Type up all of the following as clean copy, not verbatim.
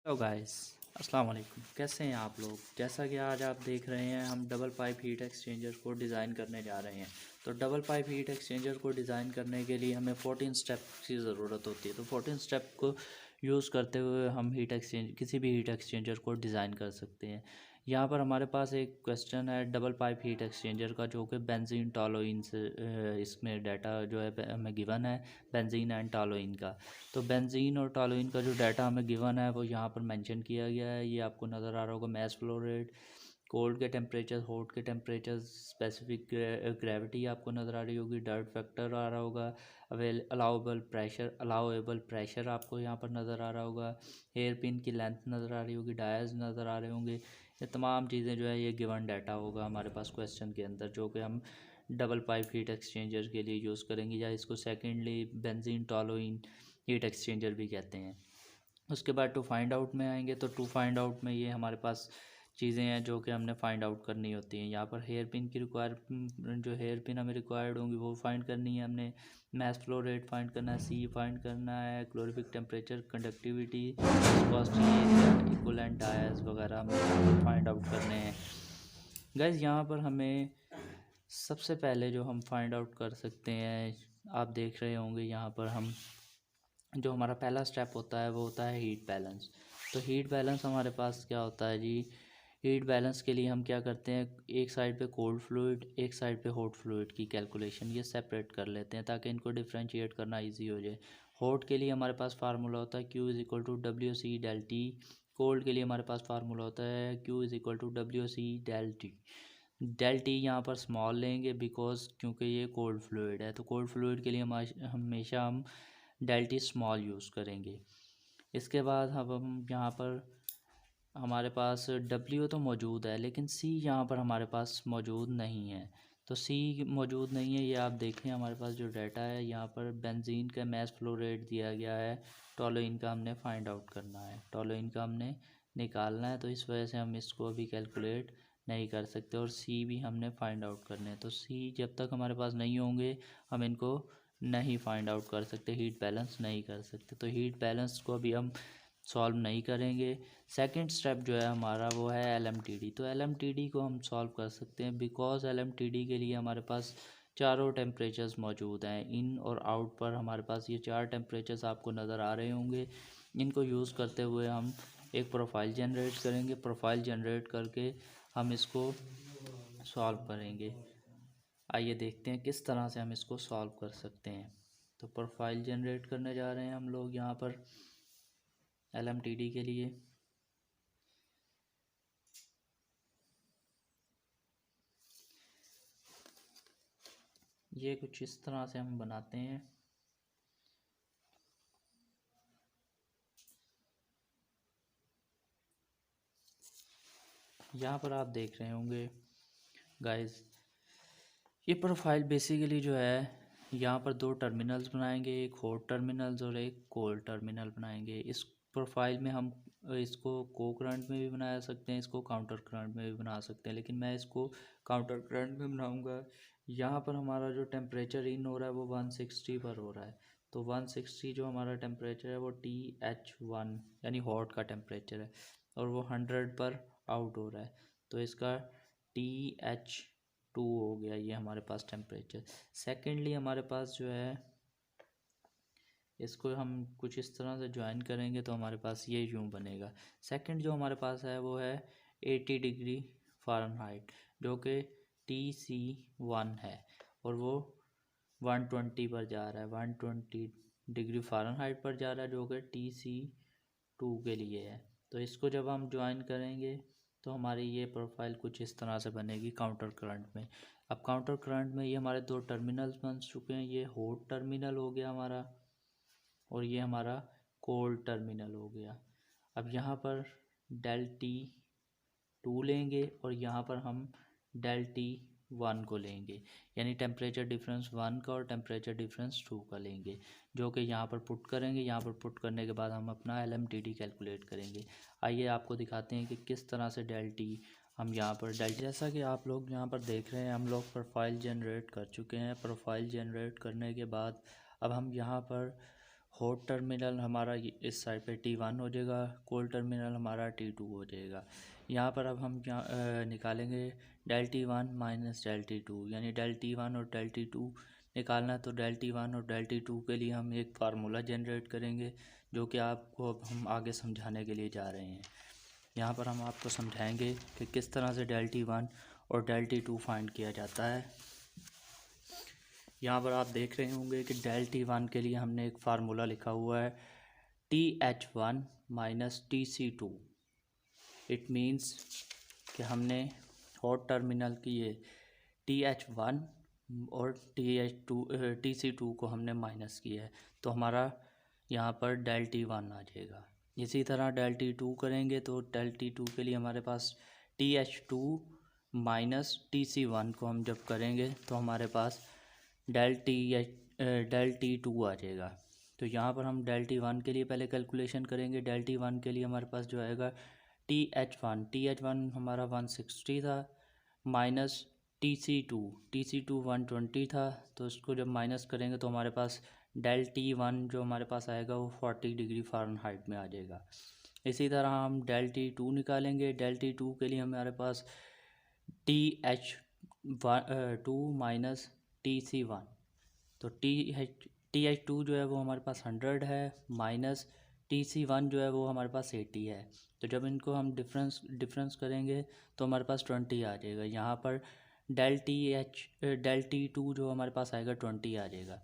Hello guys, अस्सलाम वालेकुम। कैसे हैं आप लोग? जैसा कि आज आप देख रहे हैं, हम डबल पाइप हीट एक्सचेंजर को डिज़ाइन करने जा रहे हैं। तो डबल पाइप हीट एक्सचेंजर को डिज़ाइन करने के लिए हमें 14 स्टेप की ज़रूरत होती है। तो 14 स्टेप को यूज़ करते हुए हम किसी भी हीट एक्सचेंजर को डिज़ाइन कर सकते हैं। यहाँ पर हमारे पास एक क्वेश्चन है डबल पाइप हीट एक्सचेंजर का, जो कि बेंजीन टॉलोइन से इसमें डाटा जो है हमें गिवन है, बेंजीन एंड टॉलोइन का। तो बेंजीन और टॉलुइन का जो डाटा हमें गिवन है वो यहाँ पर मेंशन किया गया है। ये आपको नज़र आ रहा होगा, मैस फ्लो रेट, कोल्ड के टेम्परेचर, हॉट के टेम्परेचर, स्पेसिफिक ग्रेविटी आपको नज़र आ रही होगी, डर्ट फैक्टर आ रहा होगा, अलाउेबल प्रेशर आपको यहाँ पर नज़र आ रहा होगा, हेयर पिन की लेंथ नज़र आ रही होगी, डायज नज़र आ रहे होंगे। ये तमाम चीज़ें जो है ये गिवन डाटा होगा हमारे पास क्वेश्चन के अंदर, जो कि हम डबल पाइप हीट एक्सचेंजर के लिए यूज़ करेंगे, या इसको सेकेंडली बेंजीन टॉलोइन हीट एक्सचेंजर भी कहते हैं। उसके बाद टू फाइंड आउट में आएंगे। तो टू फाइंड आउट में ये हमारे पास चीज़ें हैं जो कि हमने फाइंड आउट करनी होती हैं। यहाँ पर हेयर पिन की जो हेयर पिन हमें रिक्वायर्ड होंगी वो फाइंड करनी है हमने, मैस फ्लो रेट फाइंड करना है, सी फाइंड करना है, calorific temperature, conductivity, viscosity, area, equivalent dyes वगैरह हमें यहाँ पर फाइंड आउट करने हैं। गाइज यहाँ पर हमें सबसे पहले जो हम फाइंड आउट कर सकते हैं, आप देख रहे होंगे यहाँ पर हम जो हमारा पहला स्टेप होता है वो होता है हीट बैलेंस। तो हीट बैलेंस हमारे पास क्या होता है जी? हीट बैलेंस के लिए हम क्या करते हैं, एक साइड पे कोल्ड फ्लूइड, एक साइड पे हॉट फ्लूइड की कैलकुलेशन ये सेपरेट कर लेते हैं ताकि इनको डिफ्रेंशिएट करना इजी हो जाए। हॉट के लिए हमारे पास फार्मूला होता है Q is equal to W C del T. Cold के लिए हमारे पास फार्मूला होता है Q is equal to W C del T. Del T यहाँ पर स्मॉल लेंगे बिकॉज क्योंकि ये कोल्ड फ्लूइड है, तो कोल्ड फ्लूइड के लिए हमेशा हम डेल टी स्मॉल यूज़ करेंगे। इसके बाद अब हम यहाँ पर हमारे पास डब्ल्यू तो मौजूद है लेकिन सी यहाँ पर हमारे पास मौजूद नहीं है। तो सी मौजूद नहीं है, ये आप देखें हमारे पास जो डाटा है यहाँ पर बेंजीन का मैस फ्लो रेट दिया गया है, टॉलोइन का हमने फाइंड आउट करना है, टॉलोइन का हमने निकालना है। तो इस वजह से हम इसको अभी कैलकुलेट नहीं कर सकते, और सी भी हमने फाइंड आउट करने हैं। तो सी जब तक हमारे पास नहीं होंगे हम इनको नहीं फाइंड आउट कर सकते, हीट बैलेंस नहीं कर सकते। तो हीट बैलेंस को अभी हम सॉल्व नहीं करेंगे। सेकंड स्टेप जो है हमारा वो है एलएमटीडी। तो एलएमटीडी को हम सॉल्व कर सकते हैं बिकॉज एलएमटीडी के लिए हमारे पास चारों टेम्परेचर्स मौजूद हैं। इन और आउट पर हमारे पास ये चार टेम्परेचर्स आपको नज़र आ रहे होंगे। इनको यूज़ करते हुए हम एक प्रोफाइल जनरेट करेंगे। प्रोफाइल जनरेट करके हम इसको सॉल्व करेंगे। आइए देखते हैं किस तरह से हम इसको सॉल्व कर सकते हैं। तो प्रोफाइल जनरेट करने जा रहे हैं हम लोग यहाँ पर एलएमटीडी के लिए। ये कुछ इस तरह से हम बनाते हैं। यहाँ पर आप देख रहे होंगे गाइस, ये प्रोफाइल बेसिकली जो है यहाँ पर दो टर्मिनल्स बनाएंगे, एक हॉट टर्मिनल्स और एक कोल्ड टर्मिनल बनाएंगे। इस प्रोफाइल में हम इसको को करंट में भी बना सकते हैं, इसको काउंटर करंट में भी बना सकते हैं, लेकिन मैं इसको काउंटर करंट में बनाऊंगा। यहाँ पर हमारा जो टेम्परेचर इन हो रहा है वो 160 पर हो रहा है। तो 160 जो हमारा टेम्परेचर है वो TH1 यानी हॉट का टेम्परेचर है, और वो 100 पर आउट हो रहा है। तो इसका TH2 हो गया ये हमारे पास टेम्परेचर। सेकेंडली हमारे पास जो है इसको हम कुछ इस तरह से ज्वाइन करेंगे तो हमारे पास ये यूँ बनेगा। सेकंड जो हमारे पास है वो है 80 डिग्री फ़ारेनहाइट, जो कि TC1 है, और वो 120 पर जा रहा है, 120 डिग्री फ़ारेनहाइट पर जा रहा है, जो कि TC2 के लिए है। तो इसको जब हम ज्वाइन करेंगे तो हमारी ये प्रोफाइल कुछ इस तरह से बनेगी काउंटर करंट में। अब काउंटर करंट में ये हमारे दो टर्मिनल्स बन चुके हैं। ये हॉट टर्मिनल हो गया हमारा, और ये हमारा कोल्ड टर्मिनल हो गया। अब यहाँ पर डेल T2 लेंगे और यहाँ पर हम डेल T1 को लेंगे, यानी टेम्परेचर डिफरेंस 1 का और टेम्परेचर डिफरेंस 2 का लेंगे, जो कि यहाँ पर पुट करेंगे। यहाँ पर पुट करने के बाद हम अपना LMTD कैलकुलेट करेंगे। आइए आपको दिखाते हैं कि किस तरह से डेल T हम यहाँ पर जैसा कि आप लोग यहाँ पर देख रहे हैं, हम लोग प्रोफाइल जनरेट कर चुके हैं। प्रोफाइल जनरेट करने के बाद अब हम यहाँ पर हॉट टर्मिनल हमारा इस साइड पे T1 हो जाएगा, कोल्ड टर्मिनल हमारा T2 हो जाएगा। यहाँ पर अब हम निकालेंगे del T1 minus del T2, यानी डेल T1 और डेल T2 निकालना। तो डेल T1 और डेल T2 के लिए हम एक फार्मूला जनरेट करेंगे, जो कि आपको अब हम आगे समझाने के लिए जा रहे हैं। यहाँ पर हम आपको समझाएंगे कि किस तरह से डेल T1 और डेल T2 फाइंड किया जाता है। यहाँ पर आप देख रहे होंगे कि डेल T1 के लिए हमने एक फार्मूला लिखा हुआ है TH1 minus TC2। It means कि हमने हॉट टर्मिनल की ये TH1 और TC2 को हमने माइनस किया है, तो हमारा यहाँ पर डेल T1 आ जाएगा। इसी तरह डेल T2 करेंगे तो डेल T2 के लिए हमारे पास TH2 माइनस TC1 को हम जब करेंगे तो हमारे पास डेल T2 आ जाएगा। तो यहाँ पर हम डेल T1 के लिए पहले कैलकुलेशन करेंगे। डेल T1 के लिए हमारे पास जो आएगा TH1 हमारा 160 था, माइनस TC2 120 था। तो इसको जब माइनस करेंगे तो हमारे पास डेल T1 जो हमारे पास आएगा वो 40 डिग्री फ़ारेनहाइट में आ जाएगा। इसी तरह हम डेल T2 निकालेंगे। डेल T2 के लिए हमारे पास TH2 माइनस TC1, तो TH2 जो है वो हमारे पास 100 है, माइनस TC1 जो है वो हमारे पास 80 है। तो जब इनको हम डिफरेंस करेंगे तो हमारे पास 20 आ जाएगा। यहाँ पर डेल T2 जो हमारे पास आएगा 20 आ जाएगा।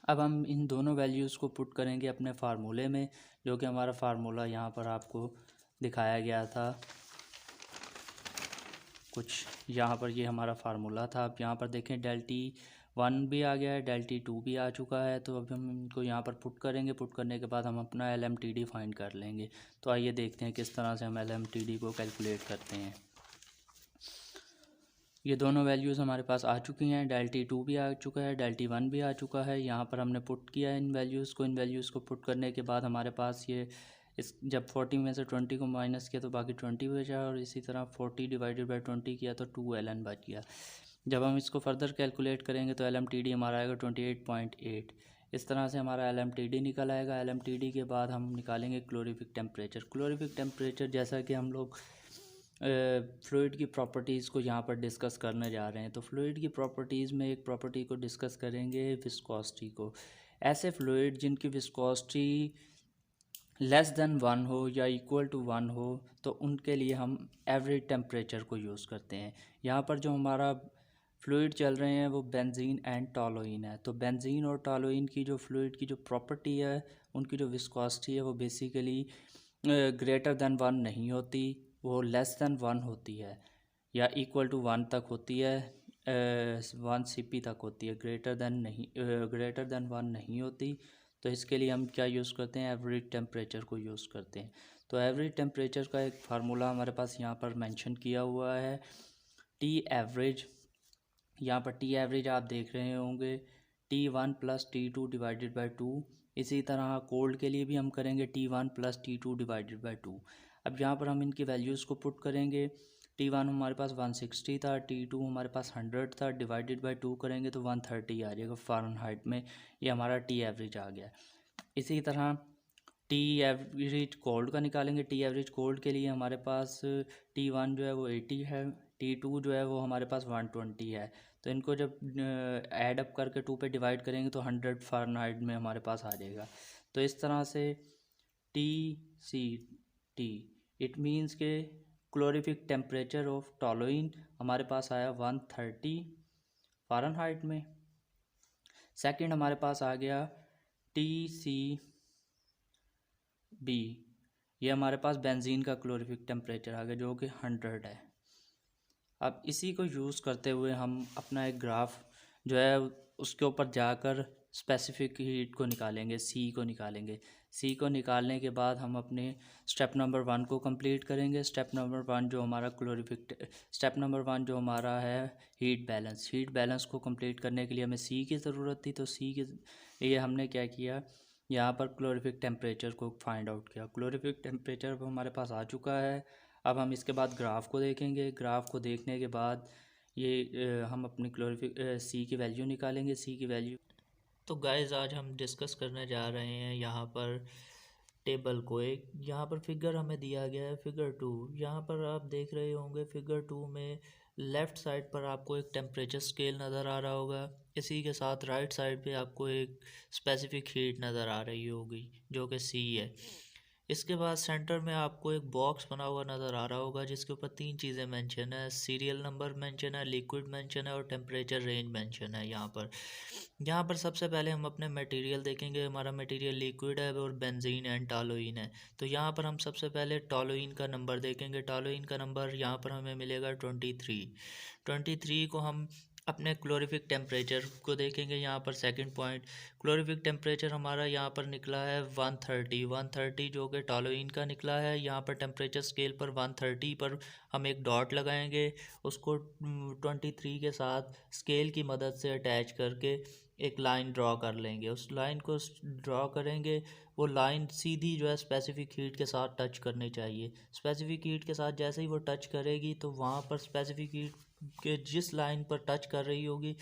अब हम इन दोनों वैल्यूज़ को पुट करेंगे अपने फार्मूले में, जो कि हमारा फार्मूला यहाँ पर आपको दिखाया गया था कुछ। यहाँ पर ये हमारा फार्मूला था। अब यहाँ पर देखें डेल T1 भी आ गया है, डेल T2 भी आ चुका है। तो अब हम इनको यहाँ पर पुट करेंगे। पुट करने के बाद हम अपना LMTD फाइंड कर लेंगे। तो आइए देखते हैं किस तरह से हम LMTD को कैलकुलेट करते हैं। ये दोनों वैल्यूज़ हमारे पास आ चुकी हैं। डेल T2 भी आ चुका है, डेल T1 भी आ चुका है। यहाँ पर हमने पुट किया है इन वैल्यूज़ को पुट करने के बाद हमारे पास ये जब 40 में से 20 को माइनस किया तो बाकी 20 बचा, और इसी तरह 40 डिवाइडेड बाई 20 किया तो 2ln बच गया। जब हम इसको फर्दर कैलकुलेट करेंगे तो LMTD हमारा आएगा 28.8। इस तरह से हमारा LMTD निकल आएगा। LMTD के बाद हम निकालेंगे क्लोरीफिक टेम्परेचर। जैसा कि हम लोग फ्लूइड की प्रॉपर्टीज़ को यहाँ पर डिस्कस करने जा रहे हैं, तो फ्लूइड की प्रॉपर्टीज़ में एक प्रॉपर्टी को डिस्कस करेंगे, विस्कोसिटी को। ऐसे फ्लूइड जिनकी विस्कोसिटी लेस देन 1 हो या इक्वल टू 1 हो, तो उनके लिए हम एवरेज टेम्परेचर को यूज़ करते हैं। यहाँ पर जो हमारा फ्लूइड चल रहे हैं वो बेंजीन एंड टॉलोइन है। तो बेंजीन और टॉलोइन की जो फ्लूइड की जो प्रॉपर्टी है, उनकी जो विस्कोसिटी है वो बेसिकली ग्रेटर देन 1 नहीं होती, वो लेस देन 1 होती है, या इक्वल टू 1 तक होती है, 1 CP तक होती है। ग्रेटर देन 1 नहीं होती। तो इसके लिए हम क्या यूज़ करते हैं, एवरेज टेम्परेचर को यूज़ करते हैं। तो एवरेज टेम्परेचर का एक फार्मूला हमारे पास यहाँ पर मेंशन किया हुआ है, टी एवरेज। यहाँ पर टी एवरेज आप देख रहे होंगे T1 plus T2 divided by 2। इसी तरह कोल्ड के लिए भी हम करेंगे T1 plus T2 divided by 2। अब यहाँ पर हम इनकी वैल्यूज़ को पुट करेंगे। T1 हमारे पास 160 था, T2 हमारे पास 100 था, डिवाइडेड बाई 2 करेंगे तो 130 आ जाएगा फ़ारेनहाइट में। ये हमारा टी एवरेज आ गया। इसी तरह टी एवरेज कोल्ड का निकालेंगे। टी एवरेज कोल्ड के लिए हमारे पास T1 जो है वो 80 है, T2 जो है वो हमारे पास 120 है। तो इनको जब ऐड अप करके 2 पे डिवाइड करेंगे तो 100 फ़ारेनहाइट में हमारे पास आ जाएगा। तो इस तरह से TCT इट मीन्स के क्लोरीफिक टेम्परेचर ऑफ टॉलोइन हमारे पास आया 130 फ़ारेनहाइट में। सेकंड हमारे पास आ गया TCB, ये हमारे पास बेंजीन का क्लोरीफिक टेम्परेचर आ गया जो कि 100 है। अब इसी को यूज़ करते हुए हम अपना एक ग्राफ जो है उसके ऊपर जाकर स्पेसिफिक हीट को निकालेंगे, सी को निकालेंगे। सी को निकालने के बाद हम अपने स्टेप नंबर 1 को कंप्लीट करेंगे। स्टेप नंबर 1 जो हमारा है हीट बैलेंस को कंप्लीट करने के लिए हमें सी की ज़रूरत थी। तो सी के लिए हमने क्या किया, यहाँ पर क्लोरीफिक टेम्परेचर को फाइंड आउट किया। क्लोरीफिक टेम्परेचर अब हमारे पास आ चुका है। अब हम इसके बाद ग्राफ को देखेंगे। ग्राफ को देखने के बाद ये हम अपनी सी की वैल्यू निकालेंगे। सी की वैल्यू तो गाइस आज हम डिस्कस करने जा रहे हैं यहाँ पर टेबल को। एक यहाँ पर फिगर हमें दिया गया है फिगर 2। यहाँ पर आप देख रहे होंगे फिगर 2 में लेफ़्ट साइड पर आपको एक टेम्परेचर स्केल नज़र आ रहा होगा। इसी के साथ राइट साइड पे आपको एक स्पेसिफिक हीट नज़र आ रही होगी जो कि C है। इसके बाद सेंटर में आपको एक बॉक्स बना हुआ नज़र आ रहा होगा जिसके ऊपर 3 चीज़ें मेंशन है, सीरियल नंबर मेंशन है, लिक्विड मेंशन है और टेम्परेचर रेंज मेंशन है। यहाँ पर सबसे पहले हम अपने मटेरियल देखेंगे। हमारा मटेरियल लिक्विड है और बेंजीन एंड टॉलुइन है। तो यहाँ पर हम सबसे पहले टॉलुइन का नंबर देखेंगे। टॉलुइन का नंबर यहाँ पर हमें मिलेगा 23 को हम अपने क्लोरीफिक टेम्परेचर को देखेंगे। यहाँ पर सेकंड पॉइंट, क्लोरीफिक टेम्परेचर हमारा यहाँ पर निकला है 130 जो कि टॉलुइन का निकला है। यहाँ पर टेम्परेचर स्केल पर 130 पर हम एक डॉट लगाएंगे, उसको 23 के साथ स्केल की मदद से अटैच करके एक लाइन ड्रॉ कर लेंगे। उस लाइन को ड्रॉ करेंगे, वो लाइन सीधी जो है स्पेसिफिक हीट के साथ टच करनी चाहिए। स्पेसिफिक हीट के साथ जैसे ही वो टच करेगी तो वहाँ पर स्पेसिफिक हीट के जिस लाइन पर टच कर रही होगी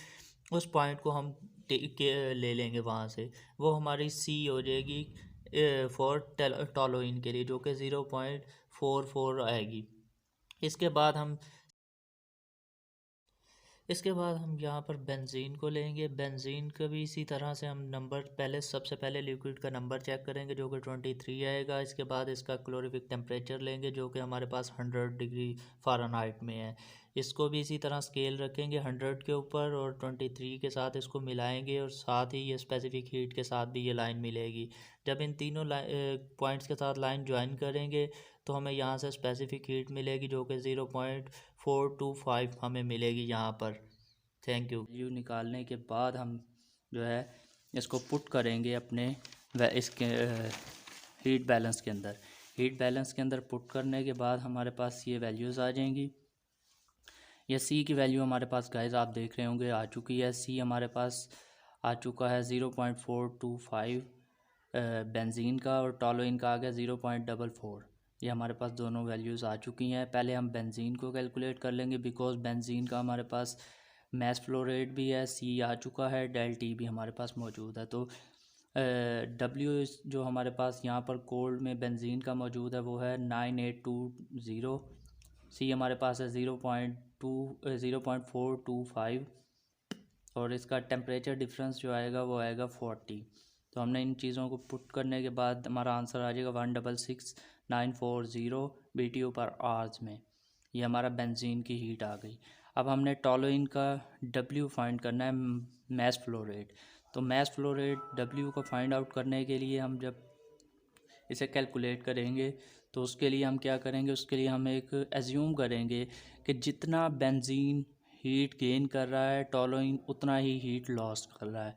उस पॉइंट को हम ले लेंगे वहाँ से। वो हमारी C हो जाएगी फॉर टॉलुइन के लिए, जो कि 0.44 आएगी। इसके बाद हम यहाँ पर बेंजीन को लेंगे। बेंजीन का भी इसी तरह से हम नंबर सबसे पहले लिक्विड का नंबर चेक करेंगे जो कि 23 आएगा। इसके बाद इसका क्लोरीफिक टेम्परेचर लेंगे जो कि हमारे पास 100 डिग्री फ़ारेनहाइट में है। इसको भी इसी तरह स्केल रखेंगे 100 के ऊपर और 23 के साथ इसको मिलाएंगे और साथ ही ये स्पेसिफिक हीट के साथ भी ये लाइन मिलेगी। जब इन तीनों पॉइंट्स के साथ लाइन ज्वाइन करेंगे तो हमें यहाँ से स्पेसिफिक हीट मिलेगी जो कि 0.425 हमें मिलेगी यहाँ पर। थैंक यू निकालने के बाद हम जो है इसको पुट करेंगे अपने इसके हीट बैलेंस के अंदर। हीट बैलेंस के अंदर पुट करने के बाद हमारे पास ये वैल्यूज़ आ जाएंगी। ये C की वैल्यू हमारे पास गाइस आप देख रहे होंगे आ चुकी है। C हमारे पास आ चुका है 0.425 बेंजीन का और टॉलुइन का आ गया 0.44। ये हमारे पास दोनों वैल्यूज़ आ चुकी हैं। पहले हम बेंजीन को कैलकुलेट कर लेंगे बिकॉज बेंजीन का हमारे पास मैस फ्लो रेट भी है, C आ चुका है, डेल T भी हमारे पास मौजूद है। तो W जो हमारे पास यहाँ पर कोल्ड में बेंजीन का मौजूद है वो है 9820। C हमारे पास है 0.425 और इसका टेम्परेचर डिफरेंस जो आएगा वो आएगा 40। तो हमने इन चीज़ों को पुट करने के बाद हमारा आंसर आ जाएगा 166,940 BTU पर आवर्स में। ये हमारा बेंजीन की हीट आ गई। अब हमने टॉलुइन का W फाइंड करना है, मैस फ्लो रेट। तो मैस फ्लो रेट W को फाइंड आउट करने के लिए हम जब इसे कैलकुलेट करेंगे तो उसके लिए हम क्या करेंगे, उसके लिए हम एक एज्यूम करेंगे कि जितना बेंजीन हीट गेन कर रहा है टॉलुइन उतना ही हीट लॉस कर रहा है।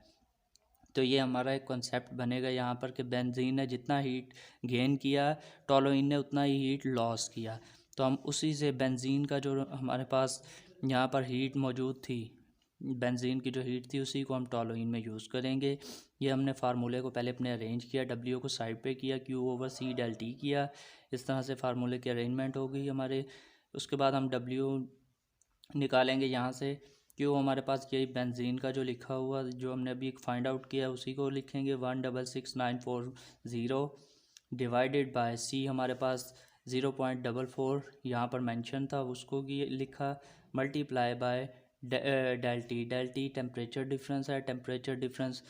तो ये हमारा एक कॉन्सेप्ट बनेगा यहाँ पर कि बेंजीन ने जितना हीट गेन किया टॉलुइन ने उतना ही हीट लॉस किया। तो हम उसी से बेंजीन का जो हमारे पास यहाँ पर हीट मौजूद थी, बेंजीन की जो हीट थी उसी को हम टॉलुइन में यूज़ करेंगे। ये हमने फार्मूले को पहले अपने अरेंज किया, W को साइड पे किया, Q/C डेल T किया। इस तरह से फार्मूले की अरेंजमेंट हो गई हमारे। उसके बाद हम W निकालेंगे यहाँ से। Q हमारे पास यही बेंजीन का जो लिखा हुआ जो हमने अभी फाइंड आउट किया उसी को लिखेंगे 166,940 डिवाइडेड बाय C हमारे पास 0.44 यहाँ पर मेंशन था उसको भी लिखा, multiply by del T temperature difference है। टेम्परेचर डिफरेंस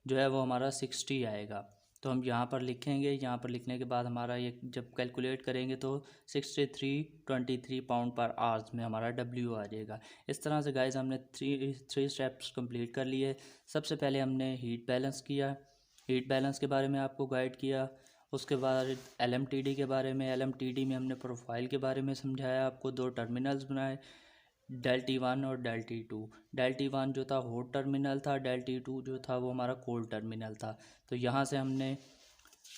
जो है वो हमारा 60 आएगा। तो हम यहाँ पर लिखेंगे, यहाँ पर लिखने के बाद हमारा ये जब कैलकुलेट करेंगे तो 6323 पाउंड पर आवर्स में हमारा W आ जाएगा। इस तरह से गाइस हमने थ्री स्टेप्स कंप्लीट कर लिए। सबसे पहले हमने हीट बैलेंस किया, हीट बैलेंस के बारे में आपको गाइड किया। उसके बाद LMTD के बारे में, LMTD में हमने प्रोफाइल के बारे में समझाया आपको। 2 टर्मिनल्स बनाए, डेल T1 और डेल T2। डेल T1 जो था हॉट टर्मिनल था, डेल T2 जो था वो हमारा कोल्ड टर्मिनल था। तो यहाँ से हमने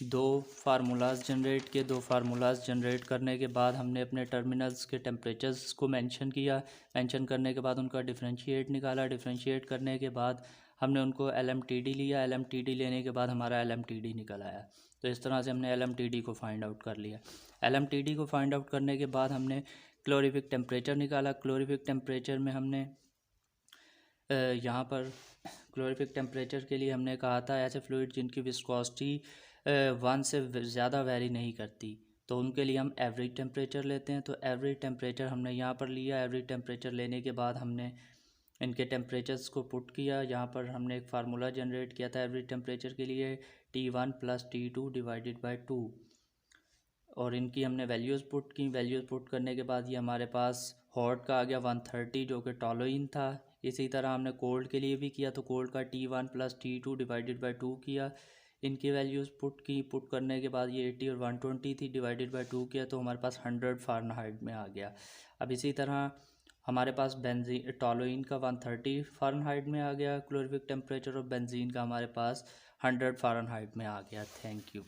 दो फार्मूलाज जनरेट करने के बाद हमने अपने टर्मिनल्स के टेम्परेचर्स को मेंशन किया। मेंशन करने के बाद उनका डिफरेंशिएट निकाला। डिफरेंशिएट करने के बाद हमने उनको LMTD लिया। LMTD लेने के बाद हमारा LMTD निकल आया। तो इस तरह से हमने LMTD को फाइंड आउट कर लिया। LMTD को फाइंड आउट करने के बाद हमने क्लोरीफिक टेम्परेचर निकाला। क्लोरीफिक टेम्परेचर में हमने यहाँ पर क्लोरीफिक टेम्परेचर के लिए हमने कहा था ऐसे फ्लूइड जिनकी विस्कोसिटी 1 से ज़्यादा वेरी नहीं करती, तो उनके लिए हम एवरेज टेम्परेचर लेते हैं। तो एवरेज टेम्परेचर हमने यहाँ पर लिया। एवरेज टेम्परेचर लेने के बाद हमने इनके टेम्परेचर्स को पुट किया। यहाँ पर हमने एक फार्मूला जनरेट किया था एवरेज टेम्परेचर के लिए, T1 + T2 डिवाइडेड बाई 2, और इनकी हमने वैल्यूज़ पुट की। वैल्यूज़ पुट करने के बाद ये हमारे पास हॉट का आ गया 130 जो कि टॉलोइन था। इसी तरह हमने कोल्ड के लिए भी किया, तो कोल्ड का T1 + T2 डिवाइडेड बाई 2 किया। इनकी वैल्यूज़ पुट की। पुट करने के बाद ये 80 और 120 थी, डिवाइडेड बाई 2 किया तो हमारे पास 100 फ़ारेनहाइट में आ गया। अब इसी तरह हमारे पास बेंजीन टॉलोइन का 130 फ़ारेनहाइट में आ गया क्लोरीफिक टेम्परेचर, और बेंजीन का हमारे पास 100 फ़ारेनहाइट में आ गया। Thank you.